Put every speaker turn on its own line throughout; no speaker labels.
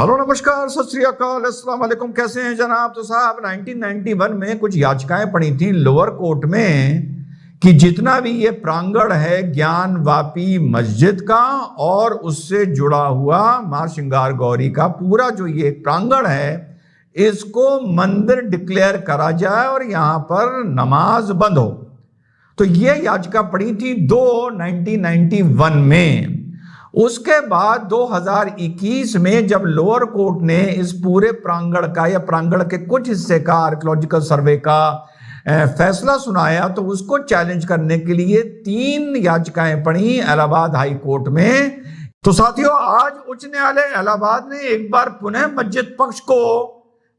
Hello नमस्कार सत श्री अकाल अस्सलाम वालेकुम। कैसे हैं जनाब? तो साहब 1991 में कुछ याचिकाएं पड़ी थी लोअर कोर्ट में कि जितना भी ये प्रांगण है ज्ञान वापी मस्जिद का और उससे जुड़ा हुआ मां श्रृंगार गौरी का पूरा जो ये प्रांगण है इसको मंदिर डिक्लेयर करा जाए और यहां पर नमाज बंद हो। तो ये याचिका पड़ी थी 1991 में। उसके बाद 2021 में जब लोअर कोर्ट ने इस पूरे प्रांगण का या प्रांगण के कुछ हिस्से का आर्कियोलॉजिकल सर्वे का फैसला सुनाया तो उसको चैलेंज करने के लिए 3 याचिकाएं पड़ी इलाहाबाद हाई कोर्ट में। तो साथियों, आज उच्च न्यायालय इलाहाबाद ने एक बार पुनः मस्जिद पक्ष को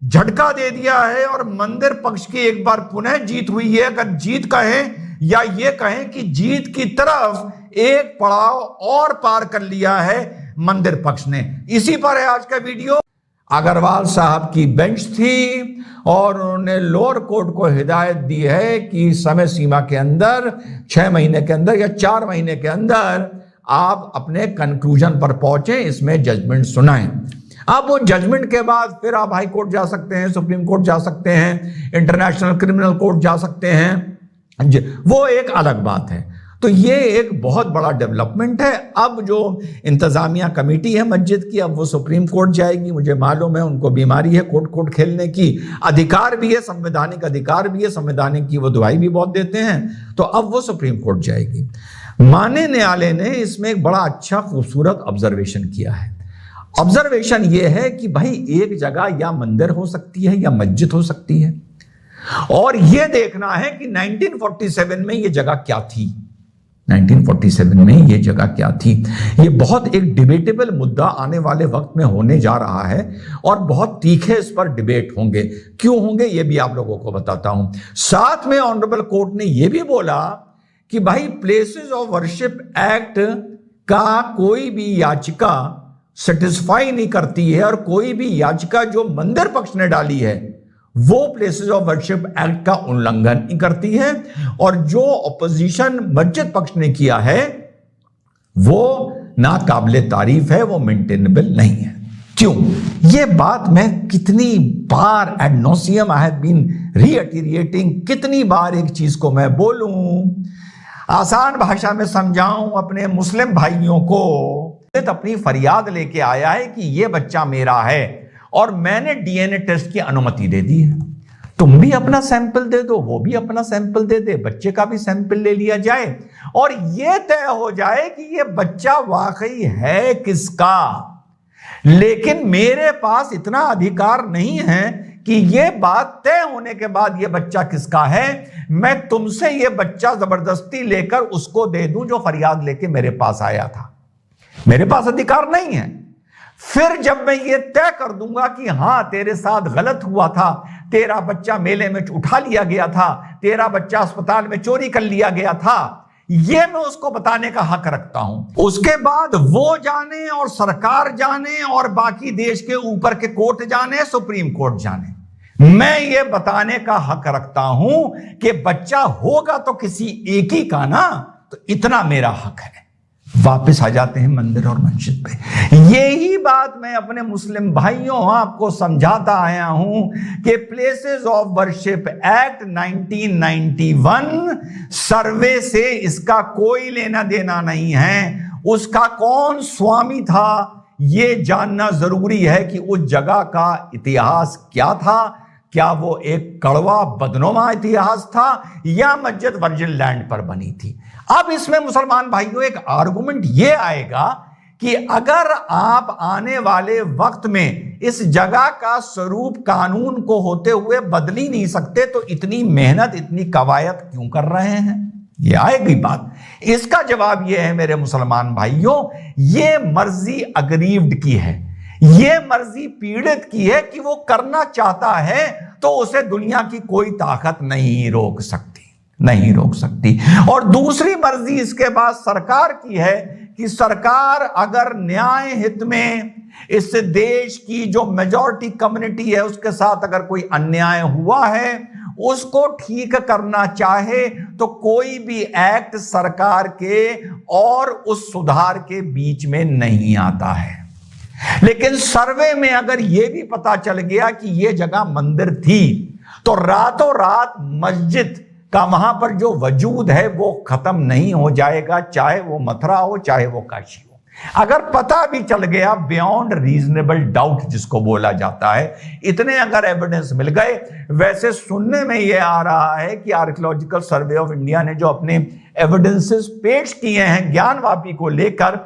झटका दे दिया है और मंदिर पक्ष की एक बार पुनः जीत हुई है। अगर जीत कहें या ये कहें कि जीत की तरफ एक पड़ाव और पार कर लिया है मंदिर पक्ष ने। इसी पर है आज का वीडियो। अग्रवाल साहब की बेंच थी और उन्होंने लोअर कोर्ट को हिदायत दी है कि समय सीमा के अंदर 6 महीने के अंदर या 4 महीने के अंदर आप अपने कंक्लूजन पर पहुंचे, इसमें जजमेंट सुनाएं। अब वो जजमेंट के बाद फिर आप हाई कोर्ट जा सकते हैं, सुप्रीम कोर्ट जा सकते हैं, इंटरनेशनल क्रिमिनल कोर्ट जा सकते हैं, वो एक अलग बात है। तो ये एक बहुत बड़ा डेवलपमेंट है। अब जो इंतजामिया कमेटी है मस्जिद की, अब वो सुप्रीम कोर्ट जाएगी। मुझे मालूम है उनको बीमारी है कोर्ट खेलने की, अधिकार भी है, संवैधानिक अधिकार भी है, संवैधानिक की वो दुआई भी बहुत देते हैं। तो अब वो सुप्रीम कोर्ट जाएगी। माननीय न्यायालय ने इसमें एक बड़ा अच्छा खूबसूरत ऑब्जर्वेशन किया है। ऑब्जर्वेशन ये है कि भाई एक जगह या मंदिर हो सकती है या मस्जिद हो सकती है और ये देखना है कि 1947 में ये जगह क्या थी। 1947 में ये जगह क्या थी, ये बहुत एक डिबेटेबल मुद्दा आने वाले वक्त में होने जा रहा है और बहुत तीखे इस पर डिबेट होंगे। क्यों होंगे ये भी आप लोगों को बताता हूं। साथ में ऑनरेबल कोर्ट ने ये भी बोला कि भाई प्लेसेस ऑफ वर्शिप एक्ट का कोई भी याचिका सेटिस्फाई नहीं करती है और कोई भी याचिका जो मंदिर पक्ष ने डाली है वो प्लेसेस ऑफ वर्शिप एक्ट का उल्लंघन नहीं करती है और जो ऑपोजिशन मस्जिद पक्ष ने किया है वो नाकाबिले तारीफ है, वो मेंटेनेबल नहीं है। क्यों? ये बात मैं कितनी बार add नॉसियम I have been reiterating, कितनी बार एक चीज को मैं बोलूं, आसान भाषा में समझाऊं अपने मुस्लिम भाइयों को। अपनी फरियाद लेके आया है कि ये बच्चा मेरा है और मैंने डीएनए टेस्ट की अनुमति दे दी है। तुम भी अपना सैंपल दे दो, वो भी अपना सैंपल दे दे, बच्चे का भी सैंपल ले लिया जाए और ये तय हो जाए कि ये बच्चा वाकई है किसका। लेकिन मेरे पास इतना अधिकार नहीं है कि ये बात तय होने के बाद ये बच्चा किसका है मैं तुमसे ये बच्चा जबरदस्ती लेकर उसको दे दूं जो फरियाद लेके मेरे पास आया था। मेरे पास अधिकार नहीं है। फिर जब मैं ये तय कर दूंगा कि हां तेरे साथ गलत हुआ था, तेरा बच्चा मेले में उठा लिया गया था, तेरा बच्चा अस्पताल में चोरी कर लिया गया था, ये मैं उसको बताने का हक रखता हूं। उसके बाद वो जाने और सरकार जाने और बाकी देश के ऊपर के कोर्ट जाने, सुप्रीम कोर्ट जाने, मैं ये बताने का हक रखता हूं कि बच्चा होगा तो किसी एक ही का ना, तो इतना मेरा हक है। वापस आ जाते हैं मंदिर और मस्जिद पे। यही बात मैं अपने मुस्लिम भाइयों आपको समझाता आया हूं कि प्लेसेस ऑफ वर्शिप एक्ट 1991 सर्वे से इसका कोई लेना देना नहीं है। उसका कौन स्वामी था ये जानना जरूरी है कि उस जगह का इतिहास क्या था। क्या वो एक कड़वा बदनुमा इतिहास था या मस्जिद वर्जिन लैंड पर बनी थी। अब इसमें मुसलमान भाइयों एक आर्गुमेंट ये आएगा कि अगर आप आने वाले वक्त में इस जगह का स्वरूप कानून को होते हुए बदल ही नहीं सकते तो इतनी मेहनत इतनी कवायद क्यों कर रहे हैं, ये आएगी बात। इसका जवाब ये है मेरे मुसलमान भाइयों, ये मर्जी अगरीव्ड की है, ये मर्जी पीड़ित की है कि वो करना चाहता है तो उसे दुनिया की कोई ताकत नहीं रोक सकती, नहीं रोक सकती। और दूसरी मर्जी इसके बाद सरकार की है कि सरकार अगर न्याय हित में इस देश की जो मेजॉरिटी कम्युनिटी है उसके साथ अगर कोई अन्याय हुआ है उसको ठीक करना चाहे तो कोई भी एक्ट सरकार के और उस सुधार के बीच में नहीं आता है। लेकिन सर्वे में अगर यह भी पता चल गया कि यह जगह मंदिर थी, तो रातों रात मस्जिद का वहां पर जो वजूद है वो खत्म नहीं हो जाएगा, चाहे वो मथुरा हो चाहे वो काशी हो। अगर पता भी चल गया बियॉन्ड रीजनेबल डाउट जिसको बोला जाता है, इतने अगर एविडेंस मिल गए। वैसे सुनने में यह आ रहा है कि आर्कियोलॉजिकल सर्वे ऑफ इंडिया ने जो अपने एविडेंसेस पेश किए हैं ज्ञानवापी को लेकर,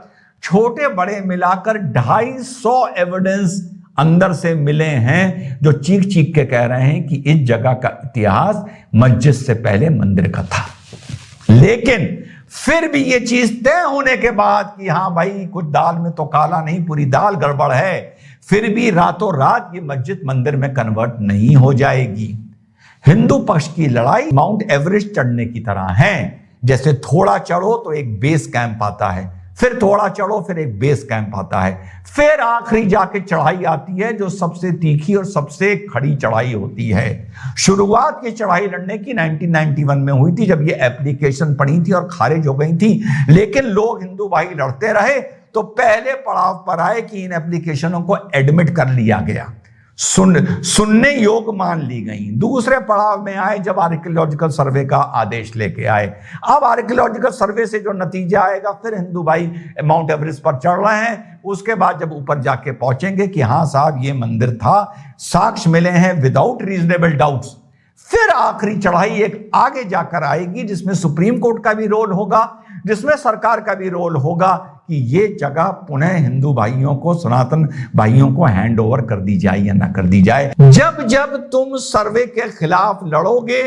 छोटे बड़े मिलाकर 250 एविडेंस अंदर से मिले हैं जो चीख चीख के कह रहे हैं कि इस जगह का इतिहास मस्जिद से पहले मंदिर का था। लेकिन फिर भी ये चीज तय होने के बाद कि हाँ भाई कुछ दाल में तो काला नहीं, पूरी दाल गड़बड़ है, फिर भी रातों रात ये मस्जिद मंदिर में कन्वर्ट नहीं हो जाएगी। हिंदू पक्ष की लड़ाई माउंट एवरेस्ट चढ़ने की तरह है, जैसे थोड़ा चढ़ो तो एक बेस कैंप आता है, फिर थोड़ा चढ़ो फिर एक बेस कैंप आता है, फिर आखिरी जाके चढ़ाई आती है जो सबसे तीखी और सबसे खड़ी चढ़ाई होती है। शुरुआत की चढ़ाई लड़ने की 1991 में हुई थी जब ये एप्लीकेशन पड़ी थी और खारिज हो गई थी, लेकिन लोग हिंदू भाई लड़ते रहे तो पहले पड़ाव पर आए कि इन एप्लीकेशनों को एडमिट कर लिया गया, सुनने योग मान ली गई। दूसरे पड़ाव में आए जब आर्कियोलॉजिकल सर्वे का आदेश लेके आए। अब आर्कियोलॉजिकल सर्वे से जो नतीजा आएगा, फिर हिंदू भाई माउंट एवरेस्ट पर चढ़ रहे हैं, उसके बाद जब ऊपर जाके पहुंचेंगे कि हाँ साहब ये मंदिर था, साक्ष्य मिले हैं विदाउट रीजनेबल डाउट्स, फिर आखिरी चढ़ाई एक आगे जाकर आएगी जिसमें सुप्रीम कोर्ट का भी रोल होगा, जिसमें सरकार का भी रोल होगा कि ये जगह पुनः हिंदू भाइयों को, सनातन भाइयों को हैंड ओवर कर दी जाए या ना कर दी जाए। जब जब तुम सर्वे के खिलाफ लड़ोगे,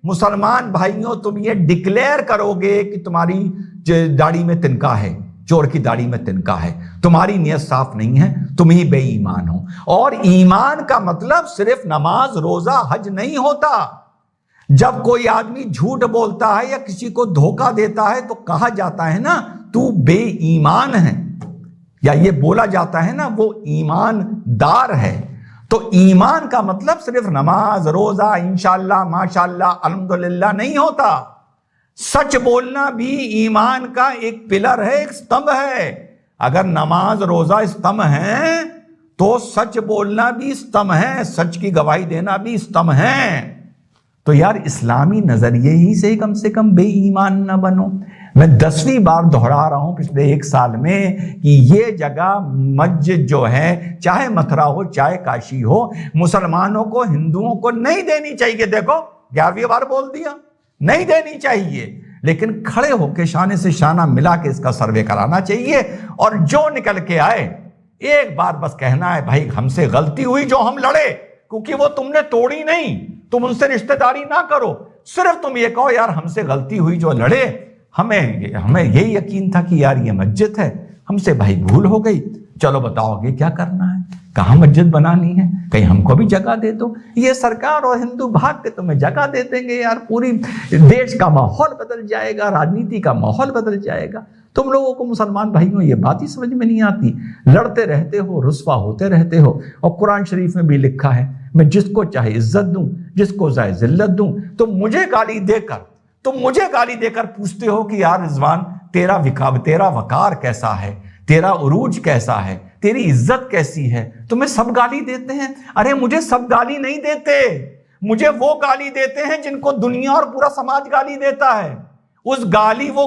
मुसलमान भाइयों तुम ये डिक्लेयर करोगे कि तुम्हारी दाढ़ी में तिनका है, चोर की दाढ़ी में तिनका है, तुम्हारी नियत साफ नहीं है, तुम ही बेईमान हो। और ईमान का मतलब सिर्फ नमाज रोजा हज नहीं होता। जब कोई आदमी झूठ बोलता है या किसी को धोखा देता है तो कहा जाता है ना तू बेईमान है, या ये बोला जाता है ना वो ईमानदार है। तो ईमान का मतलब सिर्फ नमाज रोजा इंशाअल्लाह माशाअल्लाह अल्हम्दुलिल्लाह नहीं होता। सच बोलना भी ईमान का एक पिलर है, एक स्तंभ है। अगर नमाज रोजा स्तंभ है तो सच बोलना भी स्तंभ है, सच की गवाही देना भी स्तंभ है। तो यार इस्लामी नजरिए ही से कम बेईमान ना बनो। मैं 10वीं बार दोहरा रहा हूं पिछले 1 साल में कि ये जगह मस्जिद जो है, चाहे मथुरा हो चाहे काशी हो, मुसलमानों को हिंदुओं को नहीं देनी चाहिए। देखो 11वीं बार बोल दिया, नहीं देनी चाहिए, लेकिन खड़े होकर शाने से शाना मिला के इसका सर्वे कराना चाहिए। और जो निकल के आए एक बार बस कहना है भाई हमसे गलती हुई जो हम लड़े, क्योंकि वो तुमने तोड़ी नहीं, तुम उनसे रिश्तेदारी ना करो, सिर्फ तुम ये कहो यार हमसे गलती हुई जो लड़े, हमें यही यकीन था कि यार ये मस्जिद है, हमसे भाई भूल हो गई, चलो बताओगे क्या करना है, कहाँ मस्जिद बनानी है, कहीं हमको भी जगह दे दो। ये सरकार और हिंदू भाग के तुम्हें जगह दे देंगे यार, पूरी देश का माहौल बदल जाएगा, राजनीति का माहौल बदल जाएगा। तुम लोगों को मुसलमान भाइयों ये बात ही समझ में नहीं आती, लड़ते रहते हो, रुस्वा होते रहते हो। और कुरान शरीफ में भी लिखा है मैं जिसको चाहे इज्जत दूं, जिसको चाहे जिल्लत दूं। तुम मुझे गाली देकर पूछते हो कि यार रिजवान तेरा वकार कैसा है, तेरा उरूज कैसा है, तेरी इज्जत कैसी है, तुम्हें सब गाली देते हैं। अरे मुझे सब गाली नहीं देते, मुझे वो गाली देते हैं जिनको दुनिया और पूरा समाज गाली देता है। वो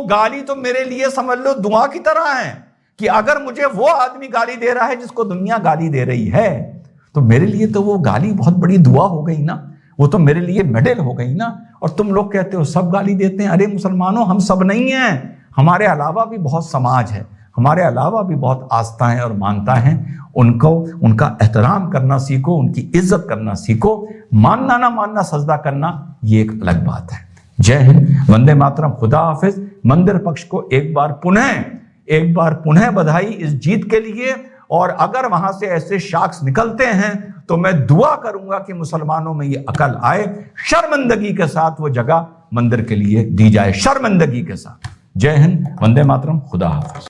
गाली तो मेरे लिए समझ लो दुआ की तरह है कि अगर मुझे वो आदमी गाली दे रहा है जिसको दुनिया गाली दे रही है, तो मेरे लिए तो वो गाली बहुत बड़ी दुआ हो गई ना, वो तो मेरे लिए मेडल हो गई ना। और तुम लोग कहते हो सब गाली देते हैं। अरे मुसलमानों हम सब नहीं हैं, हमारे अलावा भी बहुत समाज है, हमारे अलावा भी बहुत आस्थाएं और मानता हैं। उनका एहतराम करना सीखो, उनकी इज्जत करना सीखो। मानना ना मानना, सजदा करना ये एक अलग बात है। जय हिंद, वंदे मातरम, खुदा हाफिज। मंदिर पक्ष को एक बार पुनः बधाई इस जीत के लिए। और अगर वहां से ऐसे शाख्स निकलते हैं तो मैं दुआ करूंगा कि मुसलमानों में ये अकल आए, शर्मिंदगी के साथ वो जगह मंदिर के लिए दी जाए, शर्मिंदगी के साथ। जय हिंद, वंदे मातरम, खुदा हाफिज।